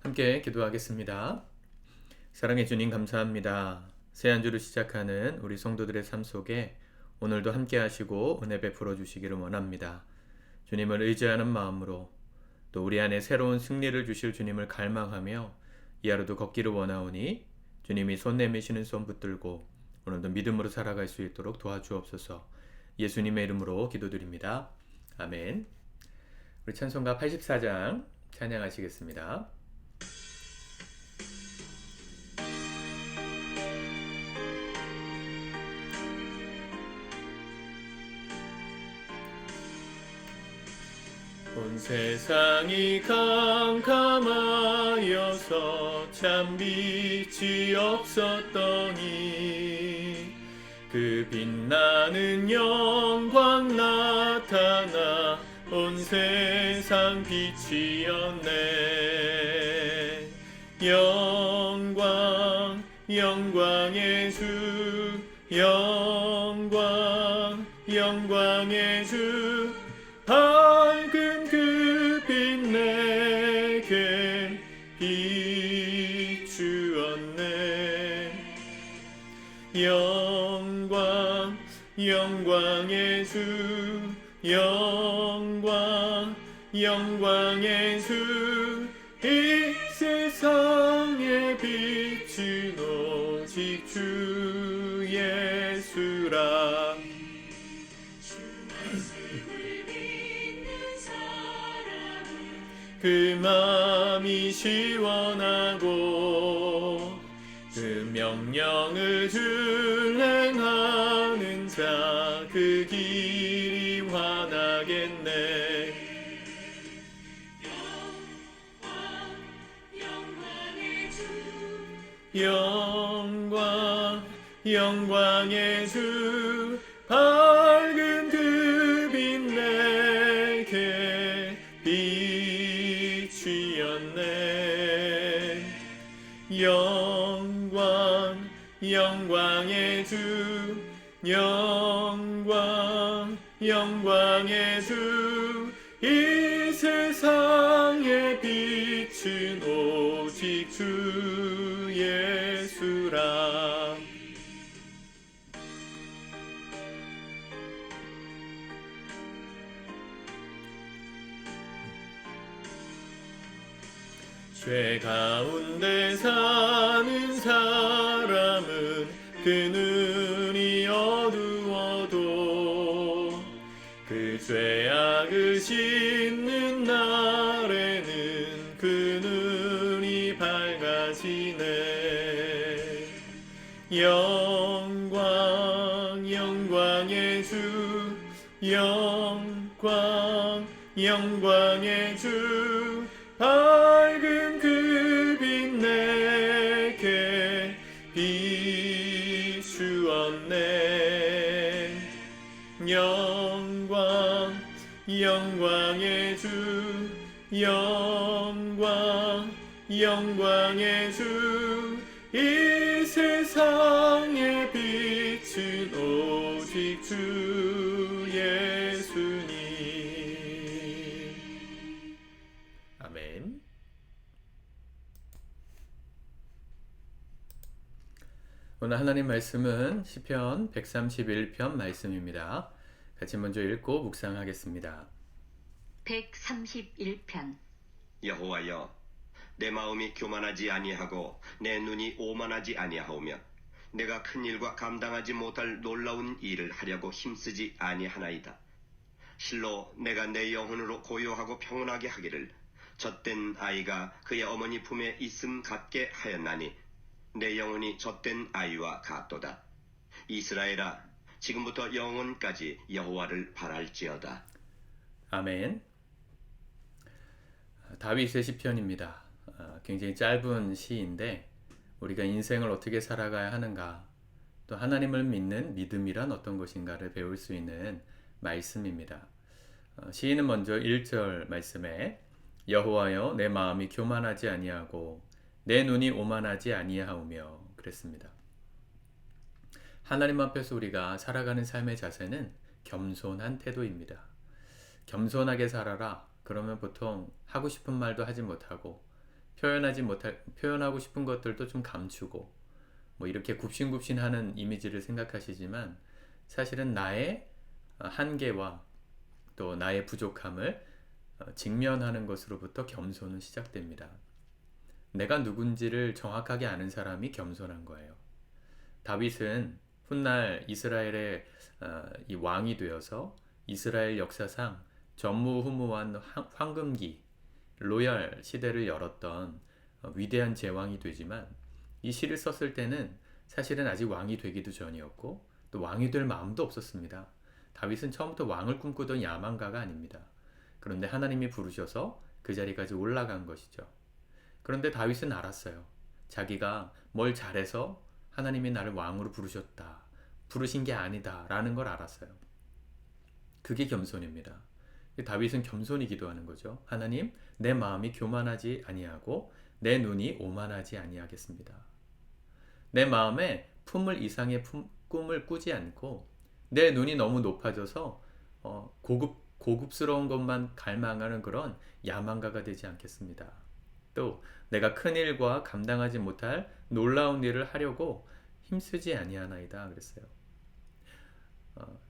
함께 기도하겠습니다. 사랑해 주님 감사합니다. 새 한 주를 시작하는 우리 성도들의 삶 속에 오늘도 함께 하시고 은혜 베풀어 주시기를 원합니다. 주님을 의지하는 마음으로 또 우리 안에 새로운 승리를 주실 주님을 갈망하며 이 하루도 걷기를 원하오니 주님이 손 내미시는 손 붙들고 오늘도 믿음으로 살아갈 수 있도록 도와주옵소서. 예수님의 이름으로 기도드립니다. 아멘. 우리 찬송가 84장 찬양하시겠습니다. 온 세상이 캄캄하여서 참 빛이 없었더니 그 빛나는 영광 나타나 온 세상 빛이었네. 영광 영광의 주 영광 영광의 주 밝은 그 빛 내게 비추었네. 영광 영광의 주 영광 영광의 주 이 세상의 빛은 오직 주 예수라. 그 맘이 시원하고 그 명령을 준행하는 자 그 길이 환하겠네. 영광 영광의 주 밝은 그 빛 내게 비추었네. 영광 영광의 주 영광 영광의 주 이 세상의 빛은 오직 주 예수라. 죄 가운데 사는 사람은 그 눈이 어두워도 그 죄악을 씻는 날에는 그 눈이 밝아지네. 영광 영광의 주 영광 영광의 주 밝은 그 빛 내게 비추었네. 영광 영광의 주 영광 영광의 주 이 세상의 빛은 오직 주 예수님. 아멘. 오늘 하나님 말씀은 시편 131편 말씀입니다. 같이 먼저 읽고 묵상하겠습니다. 131편. 여호와여, 내 마음이 교만하지 아니하고 내 눈이 오만하지 아니하오며 내가 큰 일과 감당하지 못할 놀라운 일을 하려고 힘쓰지 아니하나이다. 실로 내가 내 영혼으로 고요하고 평온하게 하기를 젖된 아이가 그의 어머니 품에 있음 같게 하였나니 내 영혼이 젖된 아이와 같도다. 이스라엘아, 지금부터 영원까지 여호와를 바랄지어다. 아멘. 다윗의 시편입니다. 굉장히 짧은 시인데 우리가 인생을 어떻게 살아가야 하는가, 또 하나님을 믿는 믿음이란 어떤 것인가를 배울 수 있는 말씀입니다. 시인은 먼저 1절 말씀에 여호와여, 내 마음이 교만하지 아니하고 내 눈이 오만하지 아니하오며 그랬습니다. 하나님 앞에서 우리가 살아가는 삶의 자세는 겸손한 태도입니다. 겸손하게 살아라. 그러면 보통 하고 싶은 말도 하지 못하고 표현하고 싶은 것들도 좀 감추고 뭐 이렇게 굽신굽신하는 이미지를 생각하시지만 사실은 나의 한계와 또 나의 부족함을 직면하는 것으로부터 겸손은 시작됩니다. 내가 누군지를 정확하게 아는 사람이 겸손한 거예요. 다윗은 훗날 이스라엘의 이 왕이 되어서 이스라엘 역사상 전무후무한 황금기 로열 시대를 열었던 위대한 제왕이 되지만 이 시를 썼을 때는 사실은 아직 왕이 되기도 전이었고 또 왕이 될 마음도 없었습니다. 다윗은 처음부터 왕을 꿈꾸던 야망가가 아닙니다. 그런데 하나님이 부르셔서 그 자리까지 올라간 것이죠. 그런데 다윗은 알았어요. 자기가 뭘 잘해서 하나님이 나를 왕으로 부르셨다. 부르신 게 아니다. 라는 걸 알았어요. 그게 겸손입니다. 다윗은 겸손히 기도하는 거죠. 하나님, 내 마음이 교만하지 아니하고 내 눈이 오만하지 아니하겠습니다. 내 마음에 품을 이상의 꿈을 꾸지 않고 내 눈이 너무 높아져서 고급스러운 것만 갈망하는 그런 야망가가 되지 않겠습니다. 또 내가 큰 일과 감당하지 못할 놀라운 일을 하려고 힘쓰지 아니하나이다 그랬어요.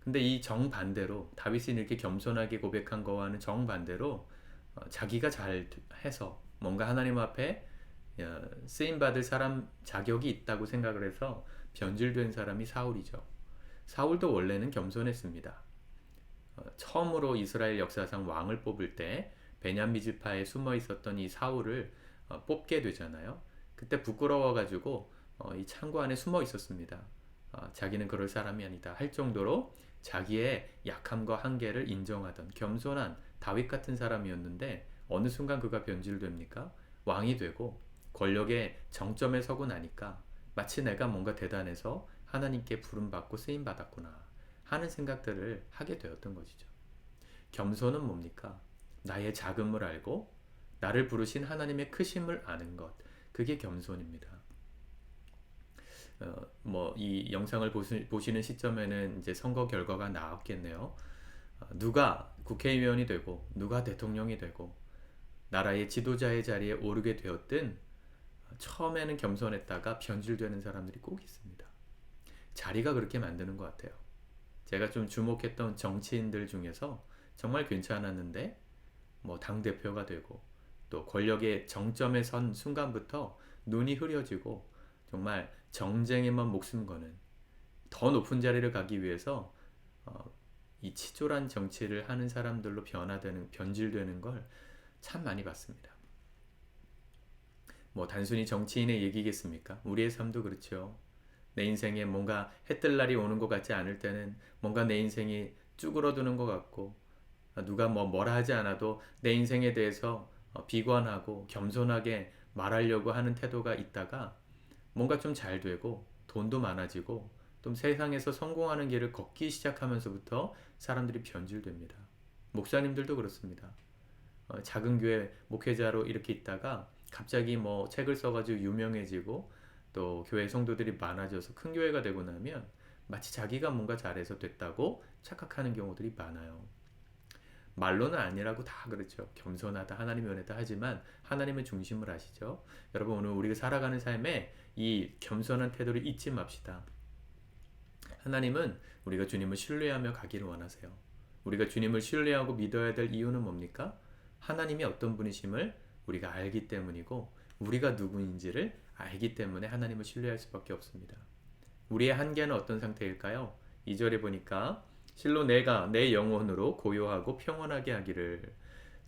근데 이 정반대로 다윗이 이렇게 겸손하게 고백한 거와는 정반대로 자기가 잘 해서 뭔가 하나님 앞에 쓰임 받을 사람 자격이 있다고 생각을 해서 변질된 사람이 사울이죠. 사울도 원래는 겸손했습니다. 처음으로 이스라엘 역사상 왕을 뽑을 때 베냐민 지파에 숨어 있었던 이 사울을 뽑게 되잖아요. 그때 부끄러워가지고 이 창고 안에 숨어 있었습니다. 자기는 그럴 사람이 아니다 할 정도로 자기의 약함과 한계를 인정하던 겸손한 다윗 같은 사람이었는데 어느 순간 그가 변질됩니까? 왕이 되고 권력의 정점에 서고 나니까 마치 내가 뭔가 대단해서 하나님께 부름받고 쓰임받았구나 하는 생각들을 하게 되었던 것이죠. 겸손은 뭡니까? 나의 작음을 알고 나를 부르신 하나님의 크심을 아는 것, 그게 겸손입니다. 이 영상을 보시는 시점에는 이제 선거 결과가 나왔겠네요. 누가 국회의원이 되고 누가 대통령이 되고 나라의 지도자의 자리에 오르게 되었든 처음에는 겸손했다가 변질되는 사람들이 꼭 있습니다. 자리가 그렇게 만드는 것 같아요. 제가 좀 주목했던 정치인들 중에서 정말 괜찮았는데 당대표가 되고 또 권력의 정점에 선 순간부터 눈이 흐려지고 정말 정쟁에만 목숨 거는 더 높은 자리를 가기 위해서 이 치졸한 정치를 하는 사람들로 변질되는 걸 참 많이 봤습니다. 단순히 정치인의 얘기겠습니까? 우리의 삶도 그렇죠. 내 인생에 뭔가 해뜰 날이 오는 것 같지 않을 때는 뭔가 내 인생이 쭈그러드는 것 같고 누가 뭐라 하지 않아도 내 인생에 대해서 비관하고 겸손하게 말하려고 하는 태도가 있다가 뭔가 좀 잘 되고 돈도 많아지고 또 세상에서 성공하는 길을 걷기 시작하면서부터 사람들이 변질됩니다. 목사님들도 그렇습니다. 작은 교회 목회자로 이렇게 있다가 갑자기 책을 써가지고 유명해지고 또 교회 성도들이 많아져서 큰 교회가 되고 나면 마치 자기가 뭔가 잘해서 됐다고 착각하는 경우들이 많아요. 말로는 아니라고 다 그렇죠. 겸손하다, 하나님의 은혜다 하지만 하나님의 중심을 아시죠? 여러분 오늘 우리가 살아가는 삶에 이 겸손한 태도를 잊지 맙시다. 하나님은 우리가 주님을 신뢰하며 가기를 원하세요. 우리가 주님을 신뢰하고 믿어야 될 이유는 뭡니까? 하나님이 어떤 분이심을 우리가 알기 때문이고 우리가 누구인지를 알기 때문에 하나님을 신뢰할 수밖에 없습니다. 우리의 한계는 어떤 상태일까요? 2절에 보니까 실로 내가 내 영혼으로 고요하고 평온하게 하기를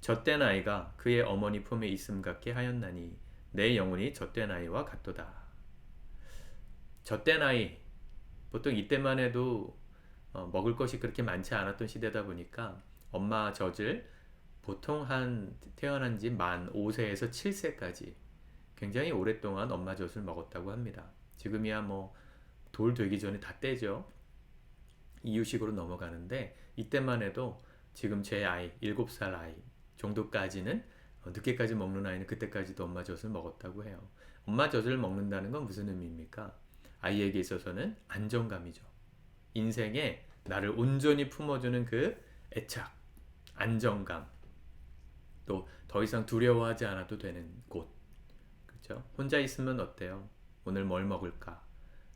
젖된 아이가 그의 어머니 품에 있음 같게 하였나니 내 영혼이 젖된 아이와 같도다. 젖된 아이, 보통 이때만 해도 먹을 것이 그렇게 많지 않았던 시대다 보니까 엄마 젖을 보통 태어난 지 만 5세에서 7세까지 굉장히 오랫동안 엄마 젖을 먹었다고 합니다. 지금이야 돌 되기 전에 다 떼죠. 이유식으로 넘어가는데 이때만 해도 지금 제 아이 7살 아이 정도까지는 늦게까지 먹는 아이는 그때까지도 엄마 젖을 먹었다고 해요. 엄마 젖을 먹는다는 건 무슨 의미입니까? 아이에게 있어서는 안정감이죠. 인생에 나를 온전히 품어주는 그 애착, 안정감, 또 더 이상 두려워하지 않아도 되는 곳, 그렇죠? 혼자 있으면 어때요? 오늘 뭘 먹을까?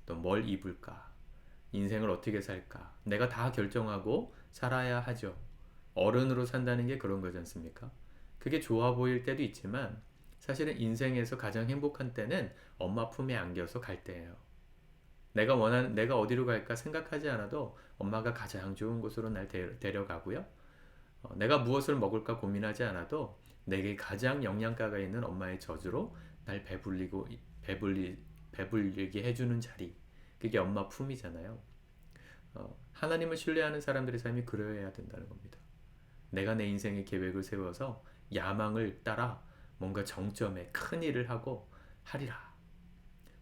또 뭘 입을까? 인생을 어떻게 살까? 내가 다 결정하고 살아야 하죠. 어른으로 산다는 게 그런 거지 않습니까? 그게 좋아 보일 때도 있지만 사실은 인생에서 가장 행복한 때는 엄마 품에 안겨서 갈 때예요. 내가 어디로 갈까 생각하지 않아도 엄마가 가장 좋은 곳으로 날 데려가고요. 내가 무엇을 먹을까 고민하지 않아도 내게 가장 영양가가 있는 엄마의 젖으로 날 배불리게 해주는 자리. 그게 엄마 품이잖아요. 하나님을 신뢰하는 사람들의 삶이 그러해야 된다는 겁니다. 내가 내 인생의 계획을 세워서 야망을 따라 뭔가 정점에 큰 일을 하고 하리라.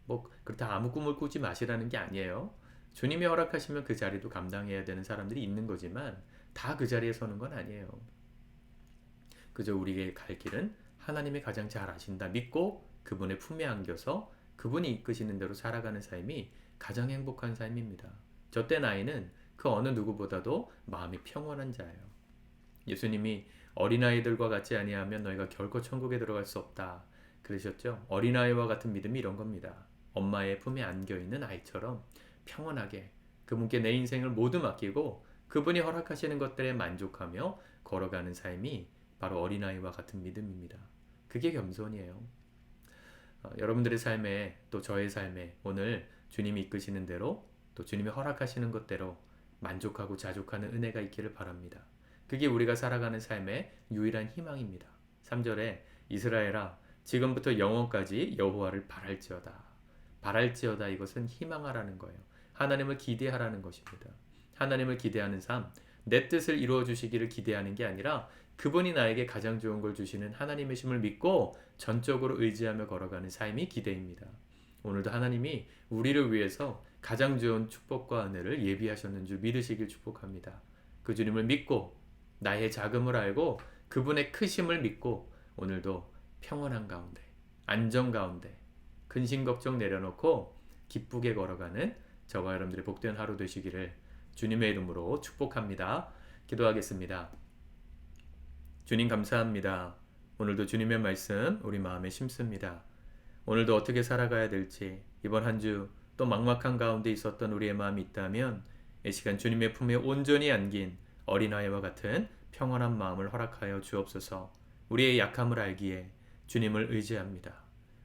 뭐 그렇다 아무 꿈을 꾸지 마시라는 게 아니에요. 주님이 허락하시면 그 자리도 감당해야 되는 사람들이 있는 거지만 다 그 자리에 서는 건 아니에요. 그저 우리의 갈 길은 하나님이 가장 잘 아신다 믿고 그분의 품에 안겨서 그분이 이끄시는 대로 살아가는 삶이 가장 행복한 삶입니다. 저때 나이는 그 어느 누구보다도 마음이 평온한 자예요. 예수님이 어린아이들과 같지 아니하면 너희가 결코 천국에 들어갈 수 없다 그러셨죠. 어린아이와 같은 믿음이 이런 겁니다. 엄마의 품에 안겨있는 아이처럼 평온하게 그분께 내 인생을 모두 맡기고 그분이 허락하시는 것들에 만족하며 걸어가는 삶이 바로 어린아이와 같은 믿음입니다. 그게 겸손이에요. 여러분들의 삶에 또 저의 삶에 오늘 주님이 이끄시는 대로 또 주님이 허락하시는 것대로 만족하고 자족하는 은혜가 있기를 바랍니다. 그게 우리가 살아가는 삶의 유일한 희망입니다. 3절에 이스라엘아 지금부터 영원까지 여호와를 바랄지어다. 바랄지어다 이것은 희망하라는 거예요. 하나님을 기대하라는 것입니다. 하나님을 기대하는 삶, 내 뜻을 이루어 주시기를 기대하는 게 아니라 그분이 나에게 가장 좋은 걸 주시는 하나님의 심을 믿고 전적으로 의지하며 걸어가는 삶이 기대입니다. 오늘도 하나님이 우리를 위해서 가장 좋은 축복과 은혜를 예비하셨는 줄 믿으시길 축복합니다. 그 주님을 믿고 나의 자금을 알고 그분의 크심을 믿고 오늘도 평온한 가운데 안정 가운데 근심 걱정 내려놓고 기쁘게 걸어가는 저와 여러분들의 복된 하루 되시기를 주님의 이름으로 축복합니다. 기도하겠습니다. 주님 감사합니다. 오늘도 주님의 말씀 우리 마음에 심습니다. 오늘도 어떻게 살아가야 될지 이번 한 주 또 막막한 가운데 있었던 우리의 마음이 있다면 이 시간 주님의 품에 온전히 안긴 어린아이와 같은 평안한 마음을 허락하여 주옵소서. 우리의 약함을 알기에 주님을 의지합니다.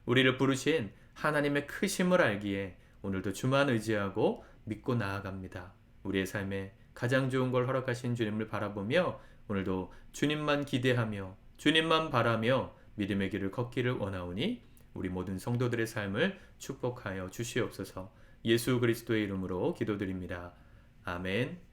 우리를 부르신 하나님의 크심을 알기에 오늘도 주만 의지하고 믿고 나아갑니다. 우리의 삶에 가장 좋은 걸 허락하신 주님을 바라보며 오늘도 주님만 기대하며 주님만 바라며 믿음의 길을 걷기를 원하오니 우리 모든 성도들의 삶을 축복하여 주시옵소서. 예수 그리스도의 이름으로 기도드립니다. 아멘.